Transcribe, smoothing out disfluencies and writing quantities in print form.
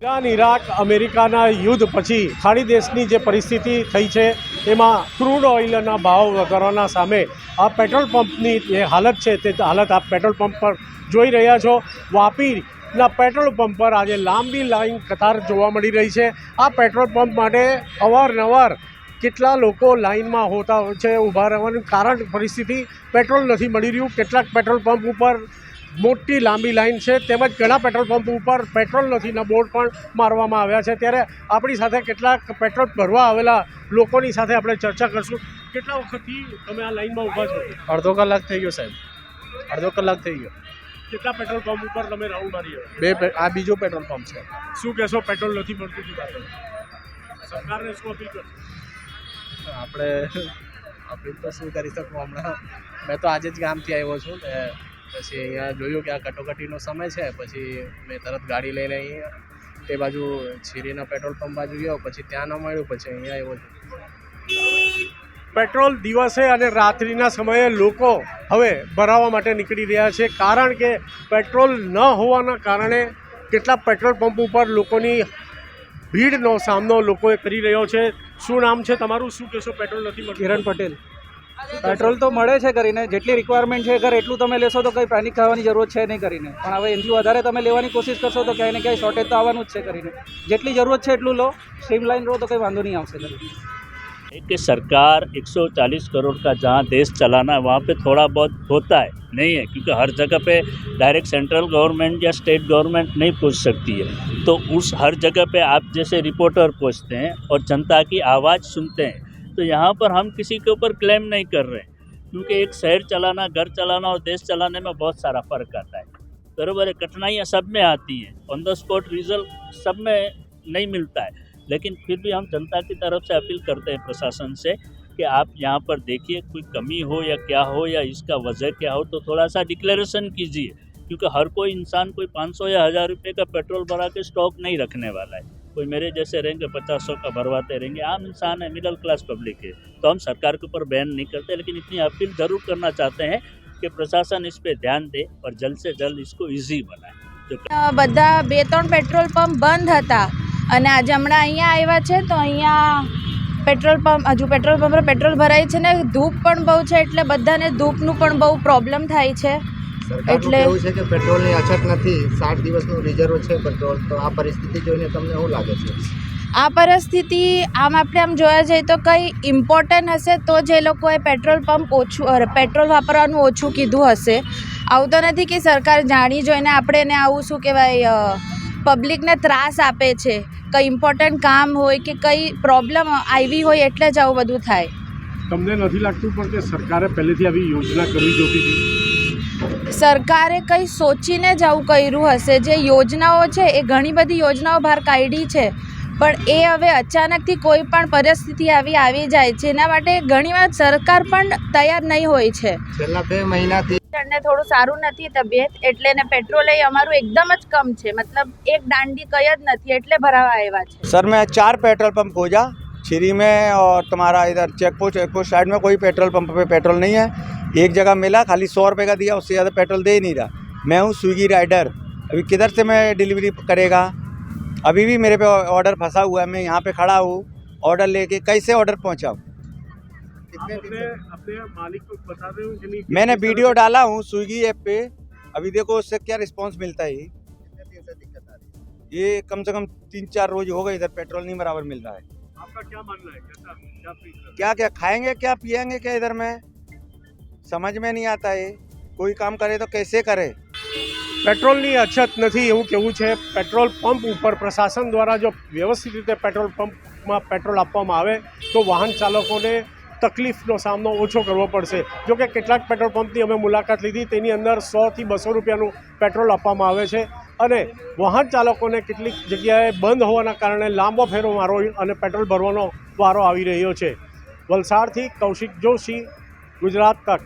Iran Iraq અમેરિકાના યુદ્ધ પછી ખાડી દેશની જે પરિસ્થિતિ થઈ છે એમાં ક્રૂડ ઓઇલના ભાવ વધારવાના સામે આ પેટ્રોલ પંપની જે હાલત છે તે હાલત આપ પેટ્રોલ પંપ પર જોઈ રહ્યા છો। વાપીના પેટ્રોલ પંપ પર આજે લાંબી લાઈન કતાર જોવા મળી રહી છે। આ પેટ્રોલ પંપ માટે અવારનવાર કેટલા લોકો લાઇનમાં હોતા હોય છે। ઊભા રહેવાનું કારણ પરિસ્થિતિ પેટ્રોલ નથી મળી રહ્યું। કેટલાક પેટ્રોલ પંપ ઉપર મોટી લાંબી લાઈન છે, તેમજ ઘણા પેટ્રોલ પંપ ઉપર પેટ્રોલ નથીના બોર્ડ પણ મારવામાં આવ્યા છે। ત્યારે આપણી સાથે કેટલાક પેટ્રોલ ભરવા આવેલા લોકોની સાથે આપણે ચર્ચા કરશું। કેટલા વખતથી તમે આ લાઈનમાં ઊભા છો? અડધો કલાક થઈ ગયો સાહેબ, અડધો કલાક થઈ ગયો। કેટલા પેટ્રોલ પંપ ઉપર તમે રાઉન્ડ મારી બે આ બીજો પેટ્રોલ પંપ છે। શું કહેશો? પેટ્રોલ નથી મળતું સરકારને શું અપીલ કરો? આપણે અપીલ તો શું કરી શકું? હમણાં મેં તો આજે જ ગામથી આવ્યો છું ને પછી અહીંયા જોયું કે આ કટોકટીનો સમય છે, પછી મેં તરત ગાડી લઈને અહીંયા તે બાજુ છીરીના પેટ્રોલ પંપ બાજુ ગયો, પછી ત્યાં ન મળ્યું, પછી અહીંયા આવ્યો છું। પેટ્રોલ દિવસે અને રાત્રિના સમયે લોકો હવે ભરાવવા માટે નીકળી રહ્યા છે, કારણ કે પેટ્રોલ ન હોવાના કારણે કેટલાક પેટ્રોલ પંપ ઉપર લોકોની ભીડનો સામનો લોકોએ કરી રહ્યો છે। શું નામ છે તમારું? શું કહેશો? પેટ્રોલ નથી મળતું? કિરણ પટેલ। પેટ્રોલ તો મળે છે કરીને, જેટલી રિક્વાયરમેન્ટ છે અગર એટલું તમે લેશો તો કંઈ પેનિક થવાની જરૂર છે નહીં કરીને, પણ હવે એનાથી વધારે તમે લેવાની કોશિશ કરશો તો ક્યાંય ને ક્યાંય શોર્ટેજ તો આવવાનું જ છે કરીને। જેટલી જરૂરત છે એટલું લો, સ્ટ્રીમલાइन રહો તો કંઈ वांधो नहीं આવશે કરીને। कि सरकार 140 करोड़ का जहाँ देश चलाना है वहाँ पे थोड़ा बहुत होता है, नहीं है, क्योंकि हर जगह पे डायरेक्ट सेंट्रल गवर्नमेंट या स्टेट गवर्नमेंट नहीं पहुँच सकती है। तो उस हर जगह पे आप जैसे रिपोर्टर पहुँचते हैं और जनता की आवाज़ सुनते हैं, तो यहाँ पर हम किसी के ऊपर क्लेम नहीं कर रहे हैं, क्योंकि एक शहर चलाना, घर चलाना और देश चलाने में बहुत सारा फ़र्क आता है। बराबर है, कठिनाइयाँ सब में आती हैं, ऑन द स्पॉट रिजल्ट सब में नहीं मिलता है, लेकिन फिर भी हम जनता की तरफ से अपील करते हैं प्रशासन से कि आप यहाँ पर देखिए, कोई कमी हो या क्या हो या इसका वजह क्या हो तो थोड़ा सा डिक्लेरेशन कीजिए, क्योंकि हर कोई इंसान कोई 500 या 1000 रुपये का पेट्रोल भरा के स्टॉक नहीं रखने वाला है। कोई मेरे जैसे रहेंगे 50-100 का भरवाते रहेंगे, आम इंसान है, मिडिल क्लास पब्लिक है, तो हम सरकार के ऊपर बैन नहीं करते, लेकिन इतनी अपील ज़रूर करना चाहते हैं कि प्रशासन इस पर ध्यान दे और जल्द से जल्द इसको ईजी बनाए। બધા 2-3 પેટ્રોલ પંપ બંધ હતા અને આજે હમણાં અહીંયા આવ્યા છે તો અહીંયા પેટ્રોલ પંપ હજુ પેટ્રોલ પંપ પર પેટ્રોલ ભરાય છે ને ધૂપ પણ બહુ છે, એટલે બધાને ધૂપનું પણ બહુ પ્રોબ્લેમ થાય છે। એટલે એવું છે કે પેટ્રોલની અછત નથી, 60 દિવસનું રિઝર્વ છે પેટ્રોલ, તો આ પરિસ્થિતિ જોઈને તમને શું લાગે છે? આ પરિસ્થિતિ આમ આપણે આમ જોવા જઈએ તો કંઈ ઇમ્પોર્ટન્ટ હશે તો જ એ લોકોએ પેટ્રોલ પંપ પેટ્રોલ વાપરવાનું ઓછું કીધું હશે। આવું તો નથી કે સરકાર જાણી જોઈને આપણે એને આવું શું કહેવાય પબ્લિકને ત્રાસ આપે છે। કંઈ ઇમ્પોર્ટન્ટ કામ હોય કે કંઈ પ્રોબ્લેમ આવી હોય એટલે જ આવું બધું થાય। તમને નથી લાગતું પણ કે સરકારે પહેલેથી આવી યોજના કરવી જોઈતી હતી? સરકારે કંઈ સોચીને જ આવું કર્યું હશે। જે યોજનાઓ છે એ ઘણી બધી યોજનાઓ બહાર કાઢી છે, પણ એ હવે અચાનકથી કોઈ પણ પરિસ્થિતિ આવી જાય છે, એના માટે ઘણીવાર સરકાર પણ તૈયાર નહીં હોય છે। છેલ્લા 2 મહિનાથી ને થોડું સારું નથી તબિયત, એટલે ને पेट्रोल અમારું એકદમ જ કમ છે, मतलब एक दांडी કઈ જ નથી, એટલે ભરાવા આવ્યા છે। सर मैं 4 पेट्रोल पंप खोजा छिरी में और तुम्हारा इधर चेक पोस्ट साइड में कोई पेट्रोल पंप पे पेट्रोल नहीं है। एक जगह मिला, खाली 100 रुपये का दिया, उससे ज़्यादा पेट्रोल दे ही नहीं रहा। मैं हूँ स्विगी राइडर, अभी किधर से मैं डिलीवरी करेगा? अभी भी मेरे पे ऑर्डर फंसा हुआ है, मैं यहाँ पे खड़ा हूँ, ऑर्डर लेके कैसे ऑर्डर पहुँचाऊँ? अपने मालिक को बता रहे हो कि नहीं? मैंने वीडियो डाला हूँ स्विगी ऐप पे, अभी देखो उससे क्या रिस्पांस मिलता है। ये कम से कम 3-4 रोज हो गए, इधर पेट्रोल नहीं बराबर मिल रहा है। आपका क्या मानना है? क्या खाएंगे, क्या पिएंगे, क्या इधर में समझ में नहीं आता है। कोई काम करे तो कैसे करे? પેટ્રોલની અછત નથી એવું કહેવું છે। પેટ્રોલ પંપ ઉપર પ્રશાસન દ્વારા જો વ્યવસ્થિત રીતે પેટ્રોલ પંપમાં પેટ્રોલ આપવામાં આવે તો વાહન ચાલકોને તકલીફનો સામનો ઓછો કરવો પડશે। જો કે કેટલાક પેટ્રોલ પંપની અમે મુલાકાત લીધી, તેની અંદર 100 થી 200 રૂપિયાનું પેટ્રોલ આપવામાં આવે છે અને વાહન ચાલકોને કેટલીક જગ્યાએ બંધ હોવાના કારણે લાંબો ફેરો મારો અને પેટ્રોલ ભરવાનો વારો આવી રહ્યો છે। વલસાડથી કૌશિક જોશી, ગુજરાત તક।